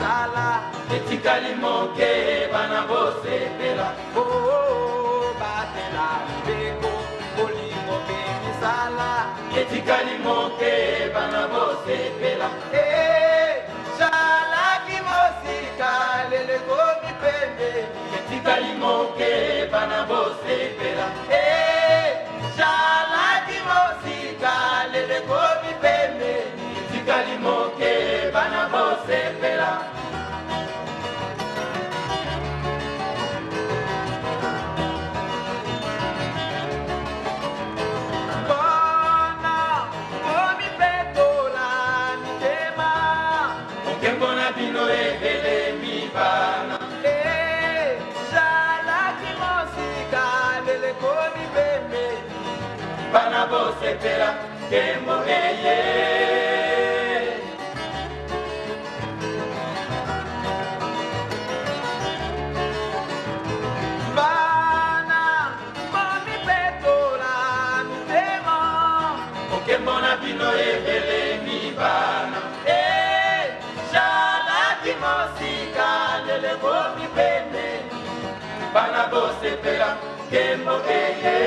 misala etikali moke bana bosepela batela libeko bolingo mpe misala etikali moke bana bosepela zalaki mosika leleko mipembe etikali moke bana bosepela zalaki mosika leleko mipembe etikali moke bana bosepela mbona bino ebele mibana zalaki mosika leleko mipembe bana bosepela kembo eye bana bomipetola mitema mbona bino ebele mibana zalaki mosika leleko mipembe bana bosepela kembo eye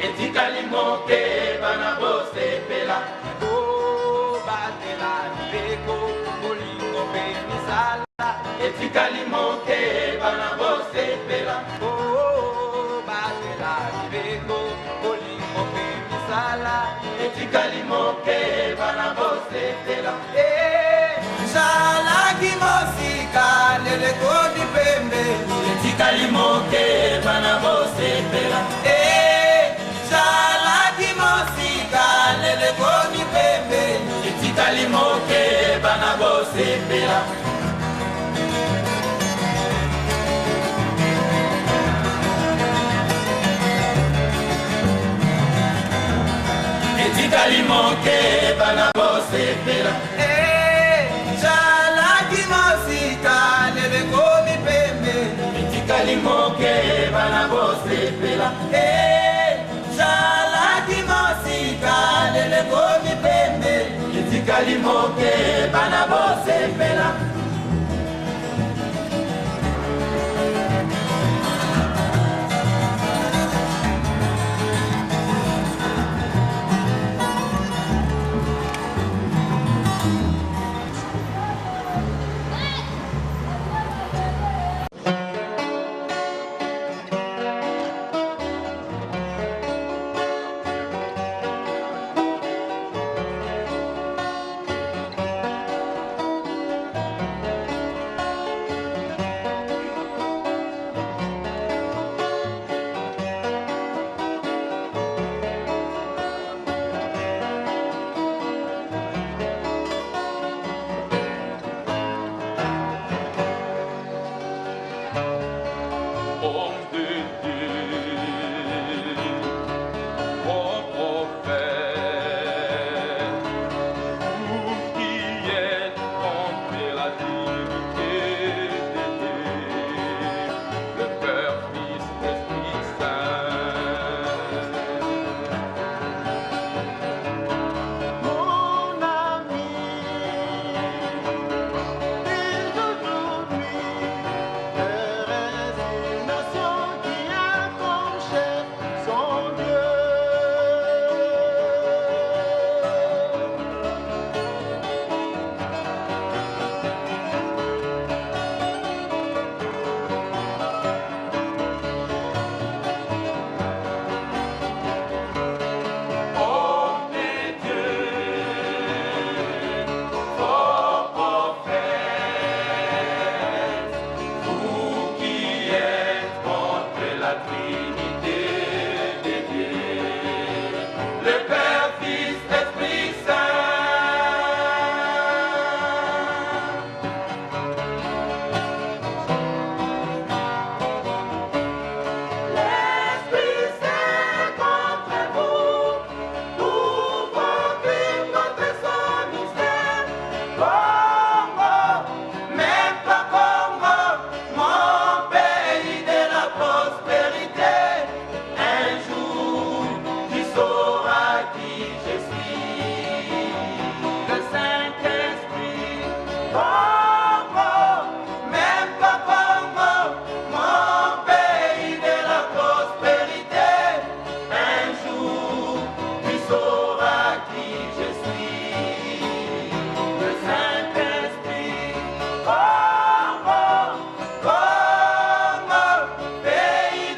etikali moke bana bosepela batela libeko bolingo mpe misala etikali moke bana bosepela batela libeko bolingo mpe misala etikali moke bana bosepela zalaki mosika leleko mipembe etikali moke bana bosepela zalaki mosika leleko mipembe etikali moke bana bosepela etikali moke bana bosepela zalaki mosika leleko mipembe etikali moke bana bosepela zalaki mosika leleko mipembe etikali moke bana bosepela prospérité. Un jour, tu sauras qui je suis. Le Saint-Esprit, Congo, même pas Congo, mon pays de la prospérité. Un jour, tu sauras qui je suis. le Saint-Esprit, Congo, Congo, pays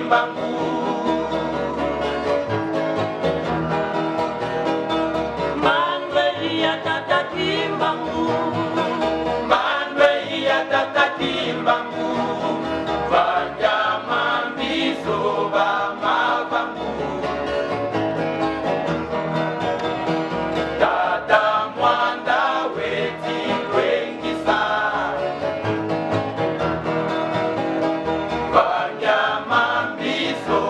Kimbangu. Manuel ya tata Kimbangu, Manuel ya tata Kimbangu, Vanyama mbiso ba mabangu. Tata mwanda weti kwengisa, Vanyama mbiso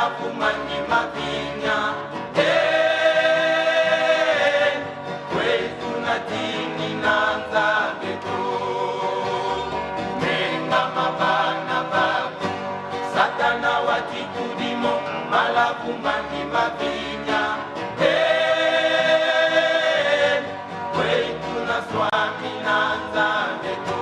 malavu mangi mavinya kwetu na dini na nzambe tu menga mabana babu satana watitudimo malavu mangi mavinya kwetu na swami na nzambe tu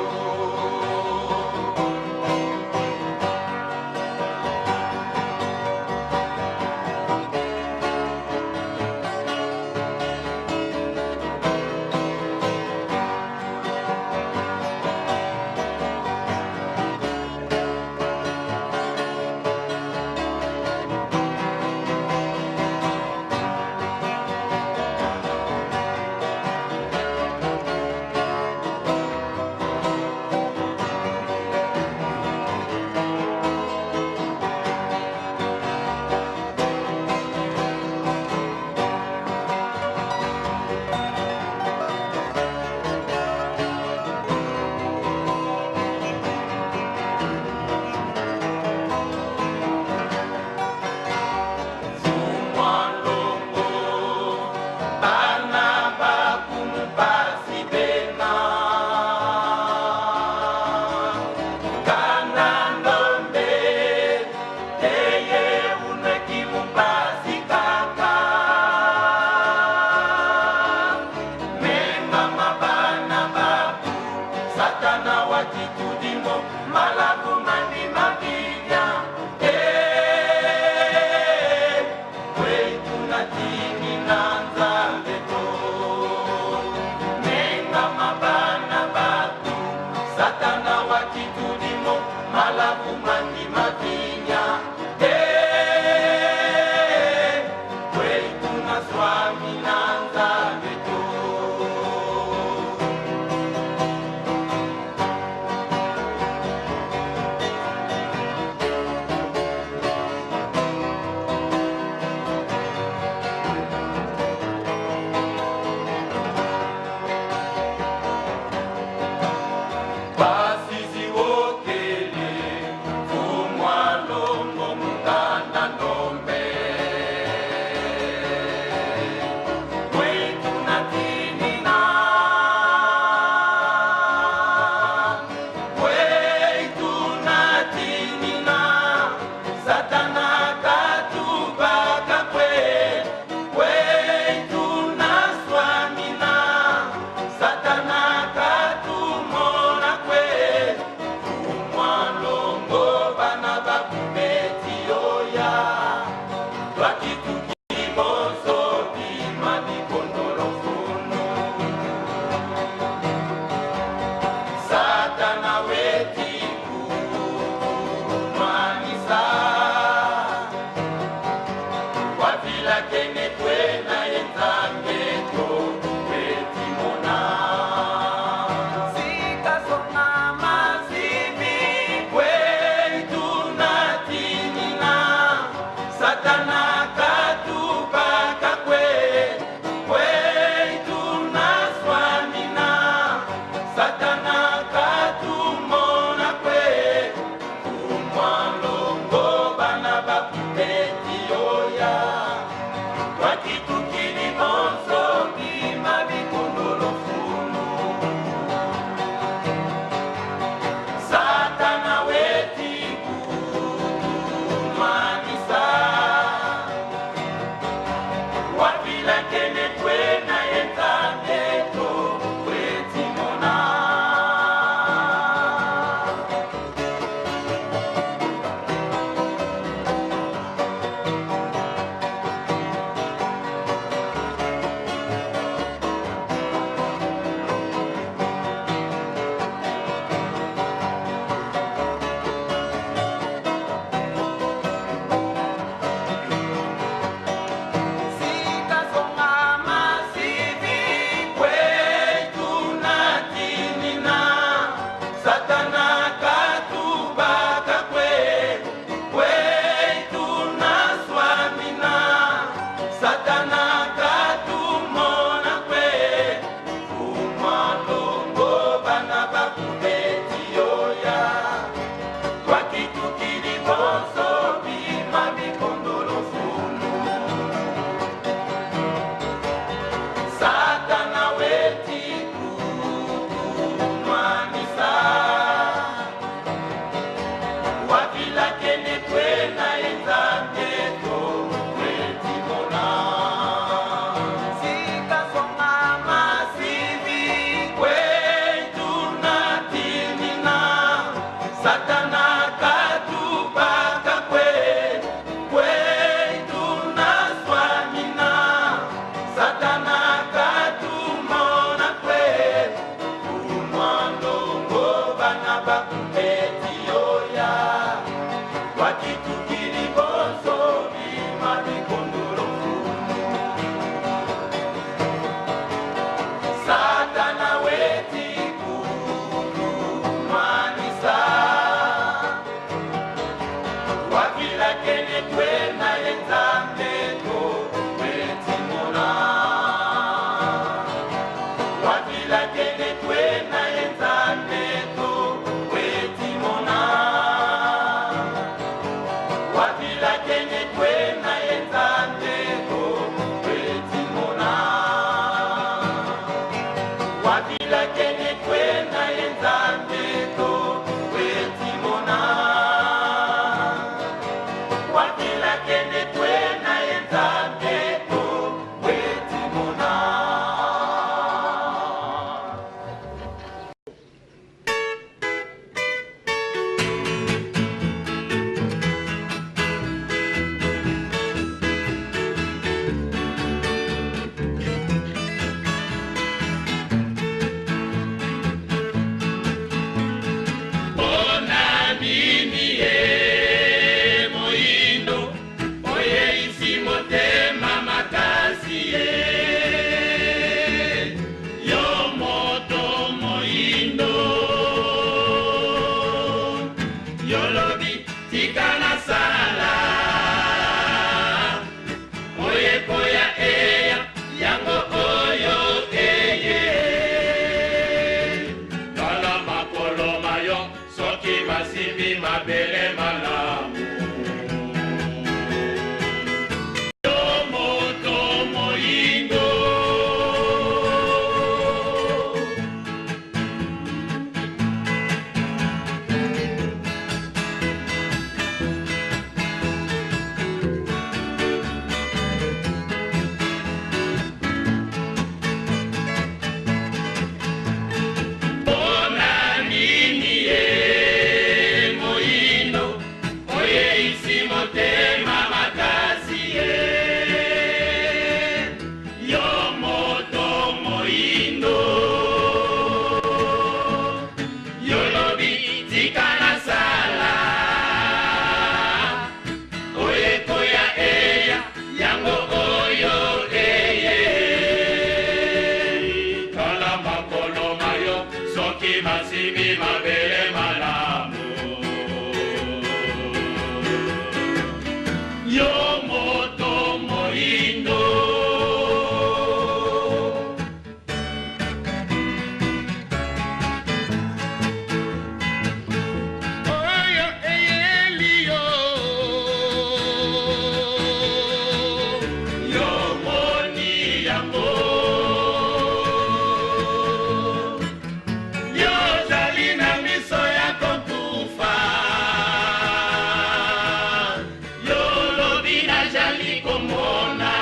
nazali komona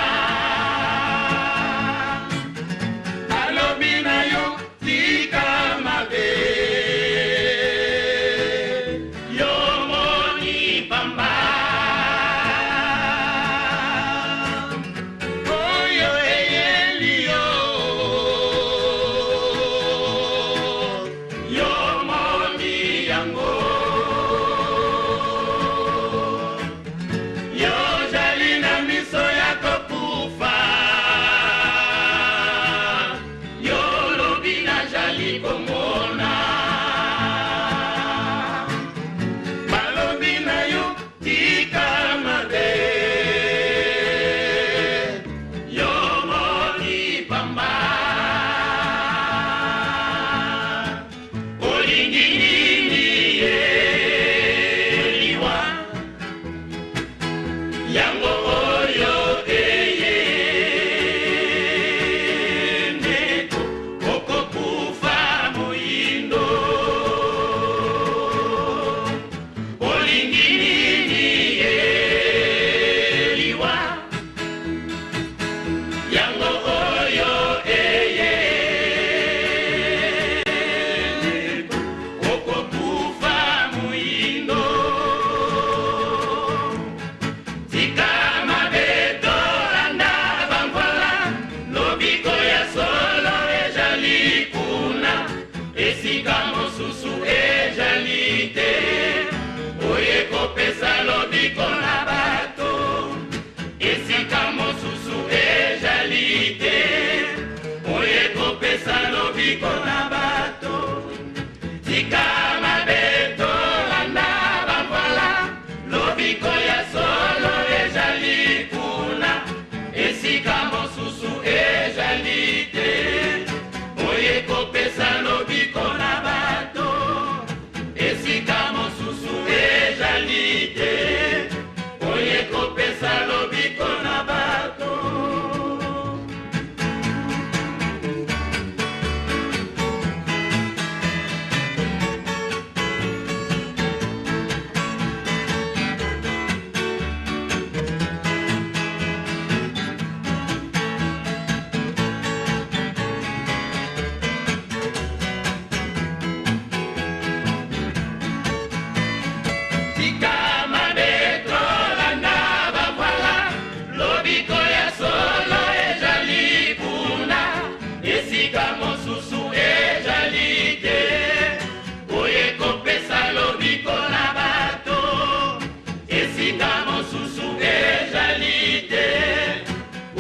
alobi na yo tika mabe yo moni pamba oyo eyeli yo yo moni yango yo zali na miso ya kokufa yo lobi nazali komona balobi na yo tika mabe yo moni pamba olingi nini ye liwa yango oyo eye ndeko okokufa moyindo olingi nini ye liwa yango oyo eye ndeko okokufa moyindo tika mabe tolanda bangwala lobiko ya solo ezali kuna esika mosusu ezali te oye kopesa lobiko na bato esika mosusu ezali te oye kopesa lobiko na bato tika mabe tolanda bangwala lobiko ya solo ezali kuna esika mosusu ezali te oye kopesa lobiko na bato esika mosusu ezali te oye kopesa lobiko na bato tika mabe tolanda bangwala lobiko ya solo ezali kuna esika mosusu ezali te oye kopesa lobiko na bato esika mosusu ezali te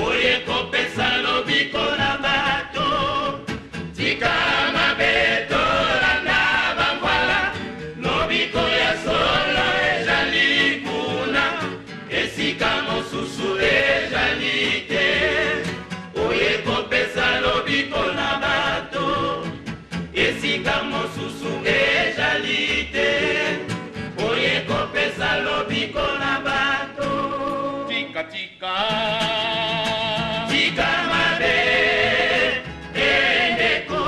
oye kopesa lobiko na bato tika mabe tolanda bangwala lobiko ya solo ezali kuna esika mosusu ezali te oye kopesa lobiko na bato esika mosusu ezali te oye kopesa lobiko na bato tika tika tika mabe endeko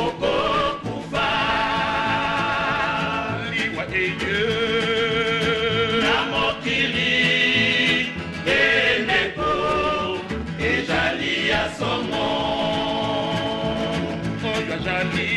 okokufa liwa eye na mokili endeko ezali ya somo oyo azali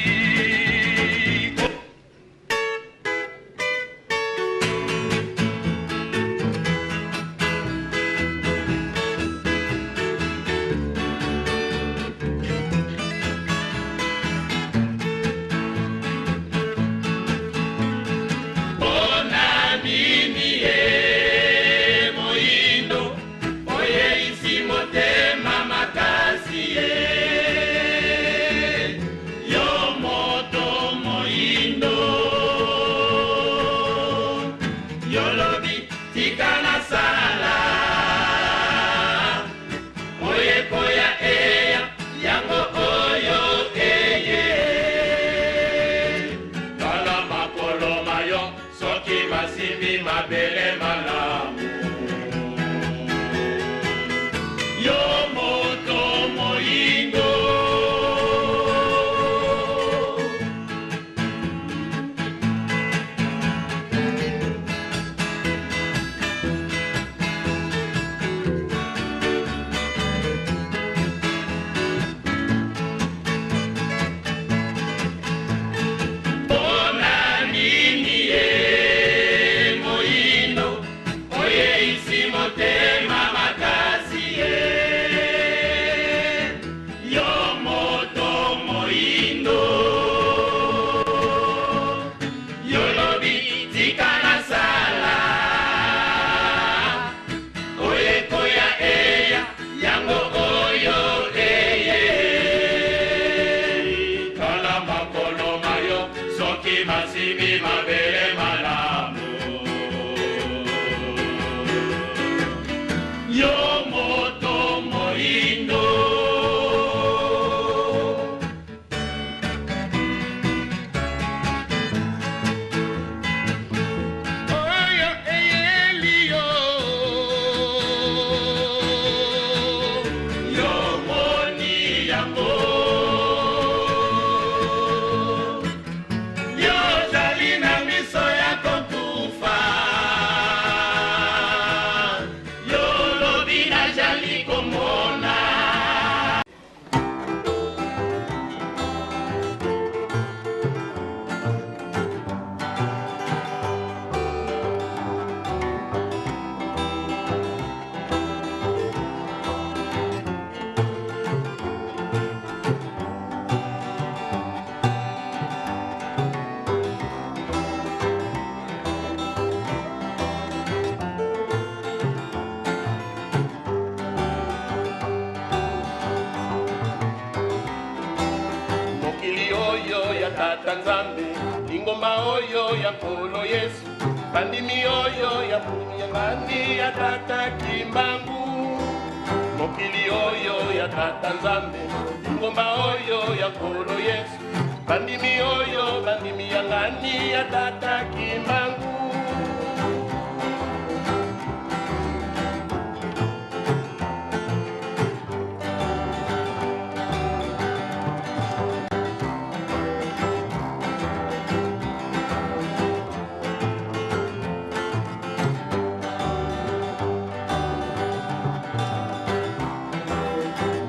yo moto moindo. Oyo eyelio, yo moni yango. Yo zali na miso ya kokufa, yo lobi na jali komona. Mokili oyo ya tata Nzambe, ingoma oyo ya nkolo Yesu, bandimi oyo ya ngani ya tata Kimbangu. Mokili oyo ya tata Nzambe, ingoma oyo ya nkolo Yesu, bandimi oyo bandimi ya ngani ya tata Kimbangu.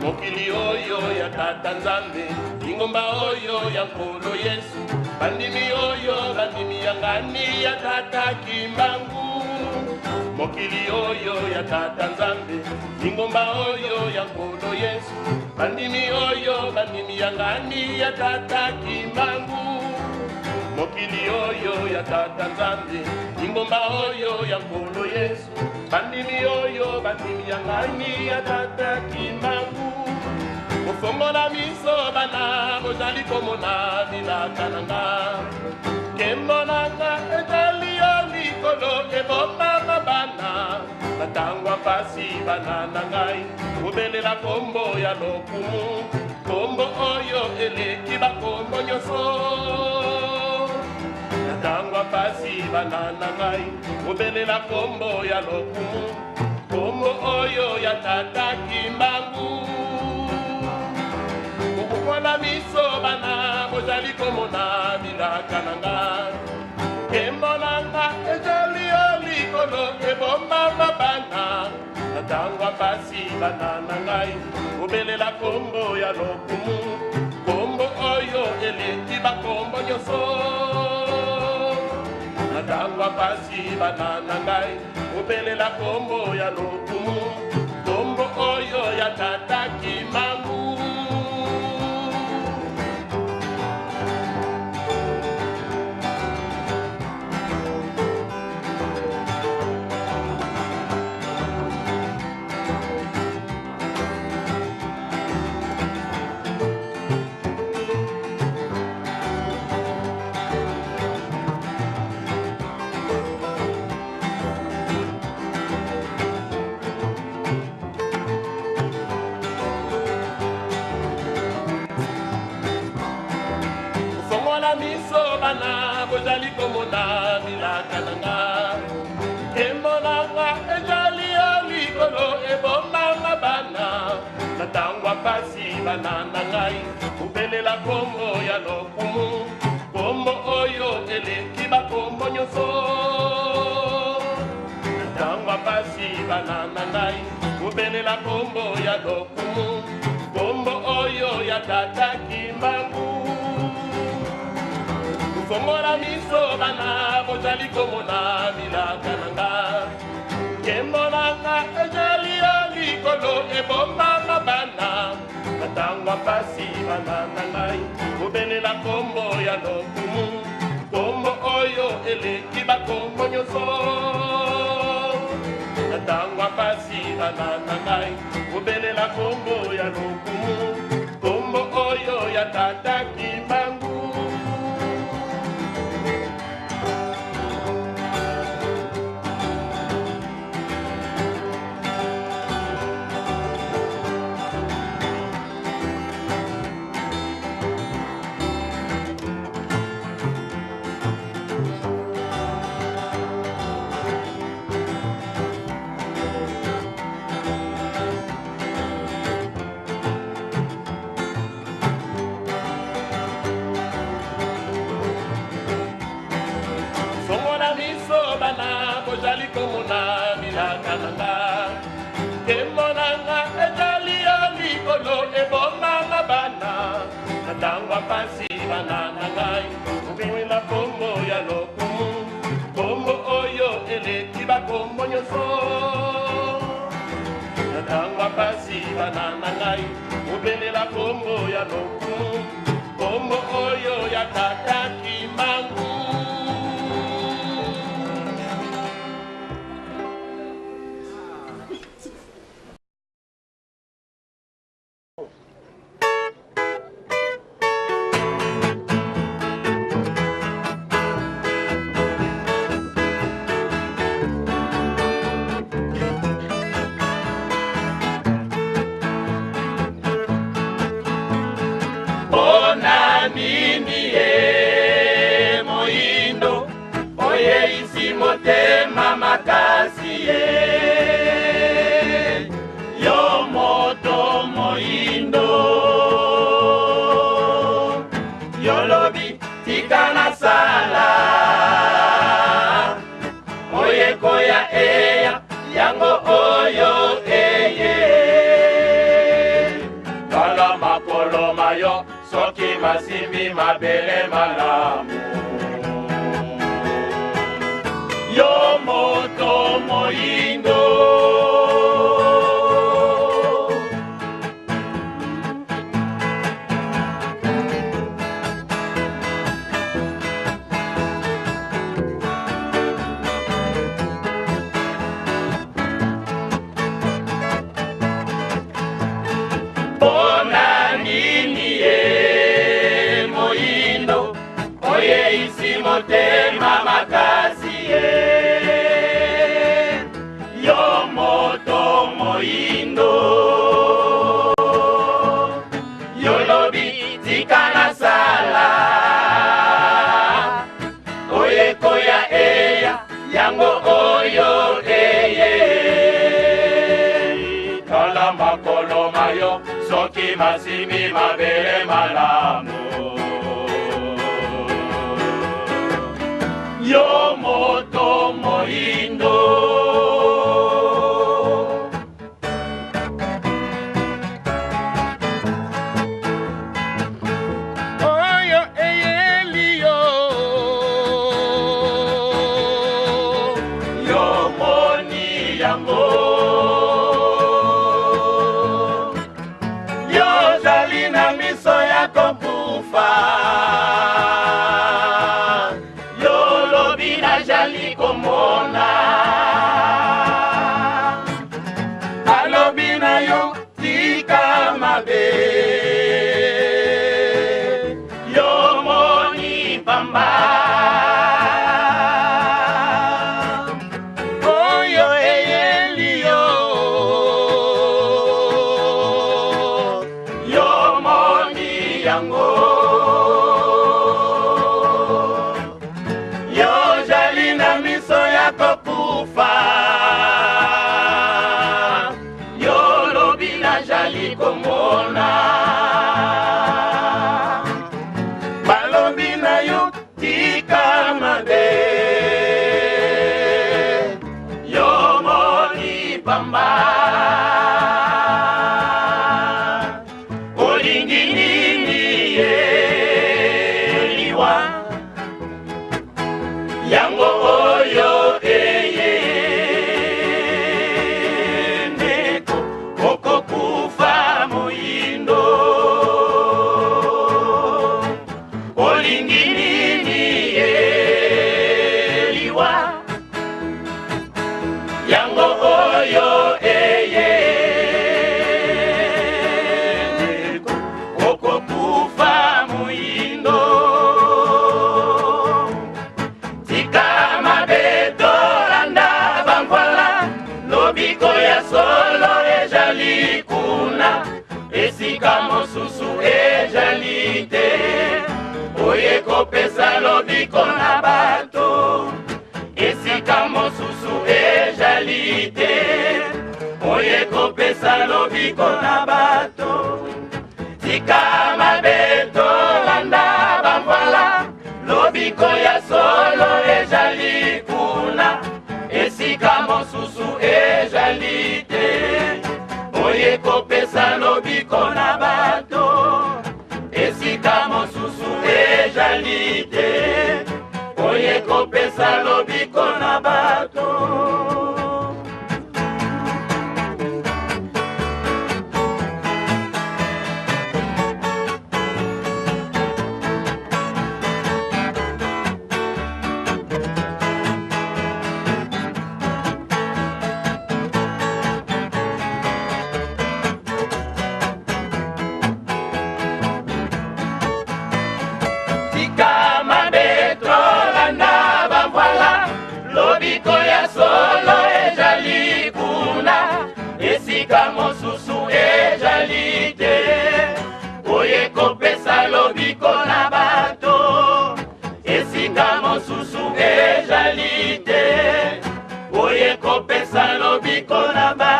Mokili oyo ya tata Nzambe, ingomba oyo ya nkolo Yesu, bandimi oyo bandimi ya ngani ya tata Kimbangu. Mokili oyo ya tata Nzambe, ingomba oyo ya nkolo Yesu, bandimi oyo bandimi ya ngani ya tata Kimbangu. Mokili oyo ya tata Nzambe, ingomba oyo ya nkolo Yesu, bandimi oyo bandimi ya ngani ya tata Kimbangu. Kofongola miso bana ozali komona bilaka nanga, kembo nanga ezali yo likolo ebomba mabana, batangwa pasi bana na ngai kobelela kombo ya lokumu, kombo oyo eleki bakombo nyonso. Batangwa pasi bana na ngai kobelela kombo ya lokumu, kombo oyo ya tata Kimbangu. Kokukola miso bana bozali komona bilaka nanga, kembo nanga ezali yo likolo ebomba mabana, natangwa pasi bana na ngai kobelela kombo ya lokumu, kombo oyo eleki bakombo nyonso. Natangwa pasi bana na ngai kobelela kombo ya lokumu, kombo oyo ya tata Kimbangu. Miso bana bozali komona bilaka nanga, kembo nanga ezali yo likolo ebomba mabana, natangwa pasi bana na ngai kobelela kombo ya lokumu, kombo oyo eleki bakombo nyonso. Natangwa pasi bana na ngai kobelela kombo ya lokumu, kombo oyo ya tata Kimbangu. Kofongola miso bana bozali komona bilaka nanga, kembo nanga ezali yo likolo ebomba mabana, natangwa pasi bana na ngai kobelela kombo ya lokumu, kombo oyo eleki bakombo nyonso. Natangwa pasi bana na ngai kobelela kombo ya lokumu, kombo oyo ya tata Kimbangu. mikolo ebomanga bana natangwa mpasi bana na ngai obimela kombo ya lokumu kombo oyo eleki bakombo nyonso natangwa mpasi bana na ngai obelela kombo ya lokumu kombo oyo ya tata Kimbangu. Nini ye moindo oye isi motema makasi ye yo moto moindo yolobi tikana sala oye koya eya yango oyo eye kala makolo mayo soki masimbi mabele malamu yo moto moindo motema makasi ye yo moto moindo yolobi tikana sala oye koya eya yango oyo eye kala makolo mayo soki masimi mabele malamu yo moto moindo oyo eyelio yo moni yango yo zali na miso yako kufa jali komona alobi na yo tika mabe yo moni pamba oyo eyelio yo moni yango kufa yo lobi na jali komona balobi na yo tika mabe yo moni pamba olingi nini ye liwa yango oyo yango oyo eye oko kufa muindo tika mabeto landa bangwala lobiko ya solo ejali kuna esika mosusu ejali te oye kopesa lobiko na bato esika mosusu ejali te oye kopesa lobiko na bato tika mabeto landa bangwala lobiko ya solo ejali kuna esika mosusu ejali te oye kopesa lobiko na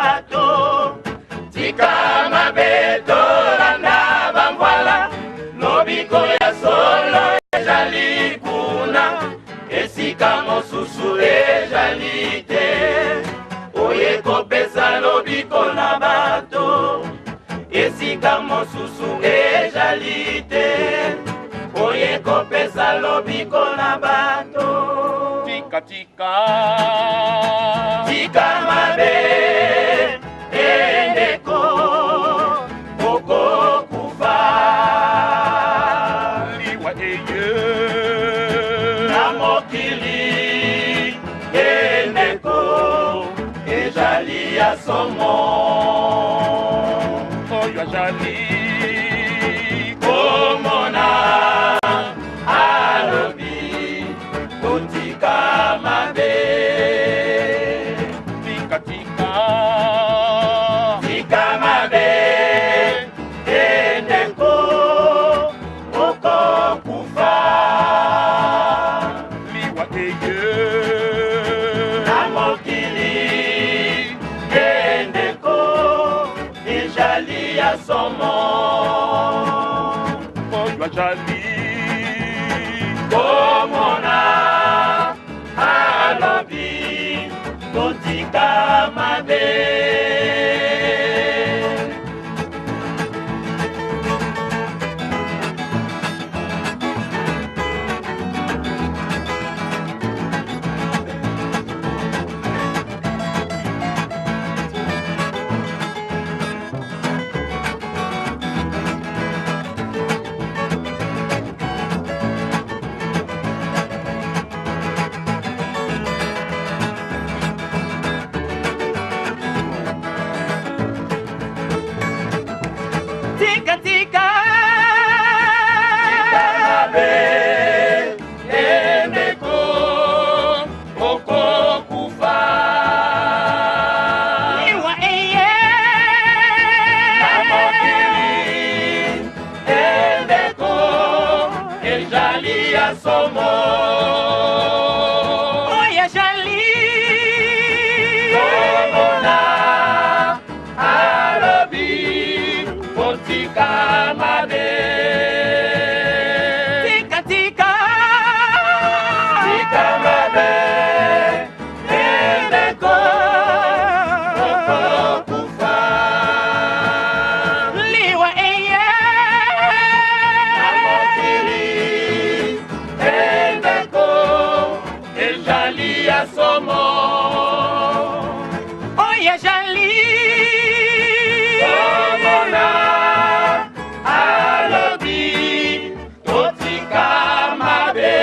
bato tika mabeto landa bambwala lobiko ya solo ezali kuna esika mosusu ezali te oye kopesa lobiko na bato esika mosusu ezali te oye kopesa lobiko na bato tika tika tika mabe endeko oko kufa liwa eye na mokili endeko ezali ya somo oyo azali komona alobi kotika mabe tika tika tika mabe endeko oko kufa liwa eye na mokili endeko ezali ya somo oyo azali komona alobi kotika mabe tika tika mabe endeko oko kufa liwa eye na mokili endeko ezali ya somo oyo ezali komona alobi kotika mabe tika tika tika mabe endeko oko kufa liwa eye na mokili endeko ezali ya somo oyo ezali komona alobi kotika mabe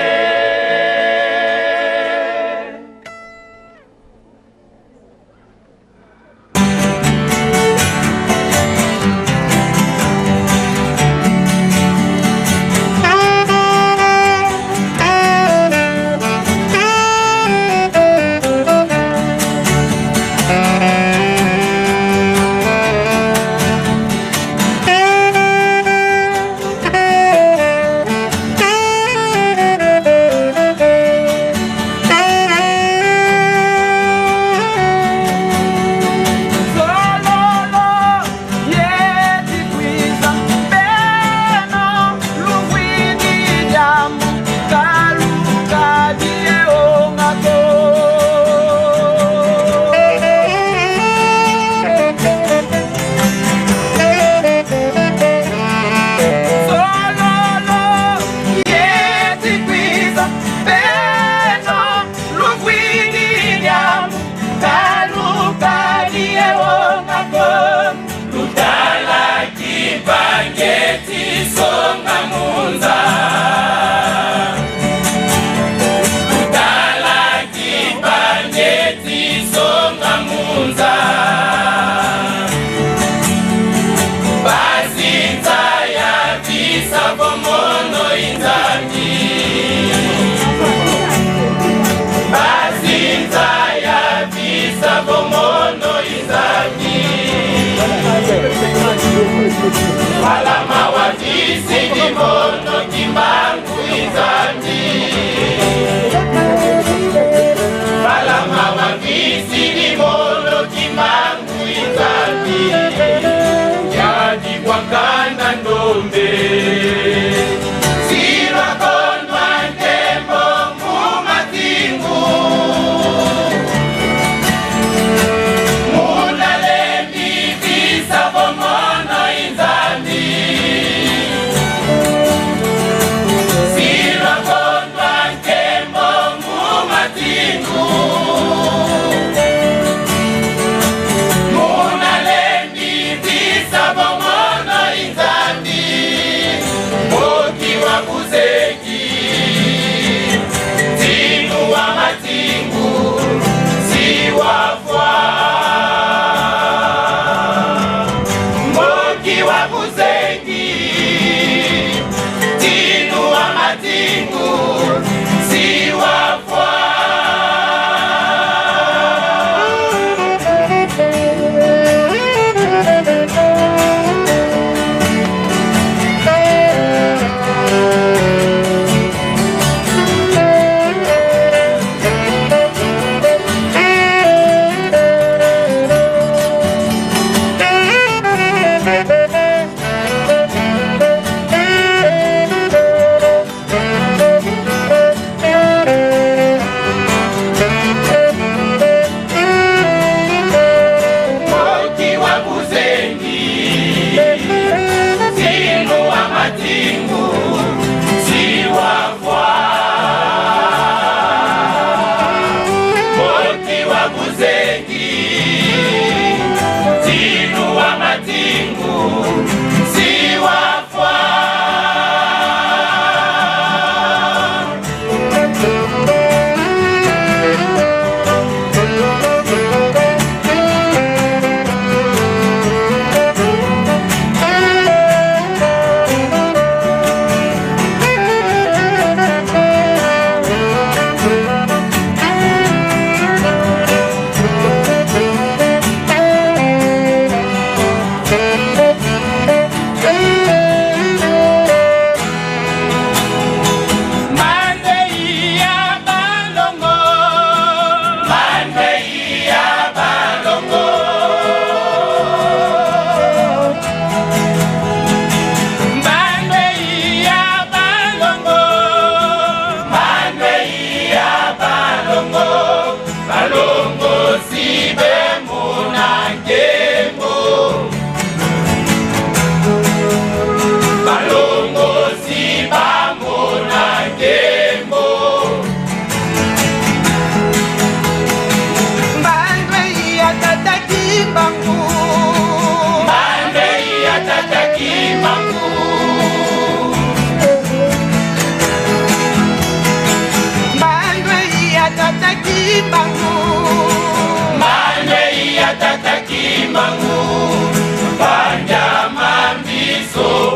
Mangu, Banja Mambiso.